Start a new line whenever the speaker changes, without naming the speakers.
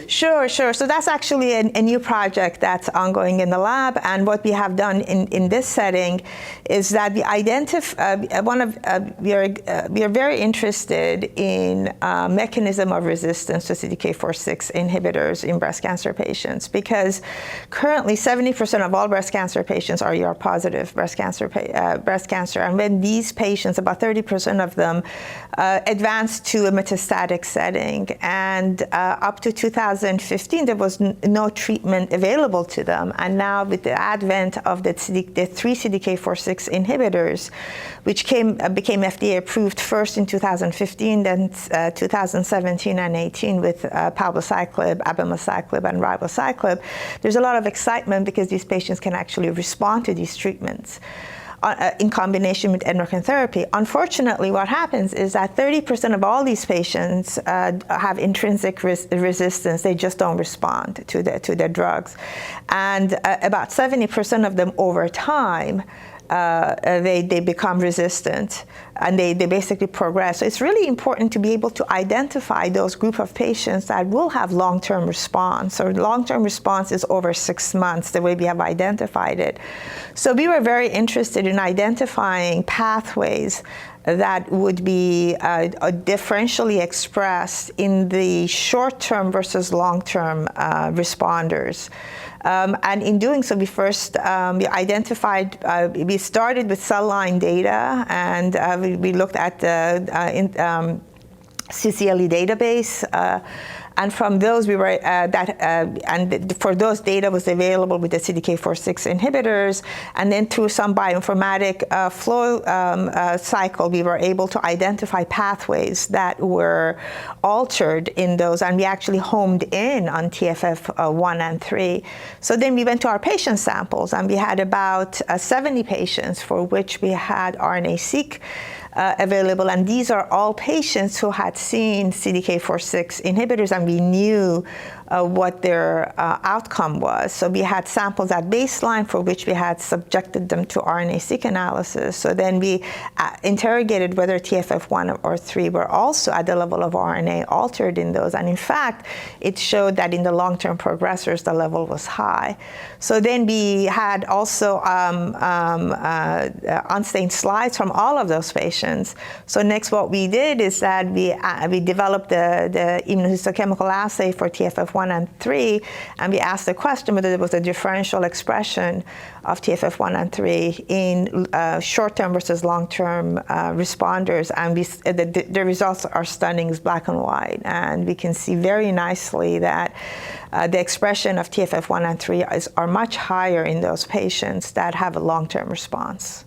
Sure. So that's actually a new project that's ongoing in the lab. And what we have done in this setting is that we we are very interested in mechanism of resistance to CDK4/6 inhibitors in breast cancer patients, because currently 70% of all breast cancer patients are ER-positive breast cancer. And when these patients, about 30% of them, advance to a metastatic setting, and up to 2015, there was no treatment available to them. And now with the advent of the three CDK4/6 inhibitors, which became FDA approved first in 2015, then 2017 and 18 with palbociclib, abemaciclib, and ribociclib, there's a lot of excitement because these patients can actually respond to these treatments in combination with endocrine therapy. Unfortunately, what happens is that 30% of all these patients have intrinsic resistance. They just don't respond to their drugs. And about 70% of them over time, they become resistant, and they basically progress. So it's really important to be able to identify those group of patients that will have long-term response. So long-term response is over 6 months, the way we have identified it. So we were very interested in identifying pathways that would be differentially expressed in the short-term versus long-term responders. And in doing so, we first we started with cell line data, and we looked at the CCLE database. And from those, we were for those, data was available with the CDK4/6 inhibitors, and then through some bioinformatic flow cycle, we were able to identify pathways that were altered in those, and we actually homed in on TFF1 and 3. So then we went to our patient samples, and we had about 70 patients for which we had RNA-seq available, and these are all patients who had seen CDK4/6 inhibitors, and we knew what their outcome was. So we had samples at baseline for which we had subjected them to RNA-seq analysis. So then we interrogated whether TFF1 or 3 were also at the level of RNA altered in those, and in fact, it showed that in the long-term progressors, the level was high. So then we had also unstained slides from all of those patients. So next, what we did is that we developed the immunohistochemical assay for TFF1 and 3, and we asked the question whether there was a differential expression of TFF1 and 3 in short-term versus long-term responders, and the results are stunning. It's black and white, and we can see very nicely that the expression of TFF1 and 3 are much higher in those patients that have a long-term response.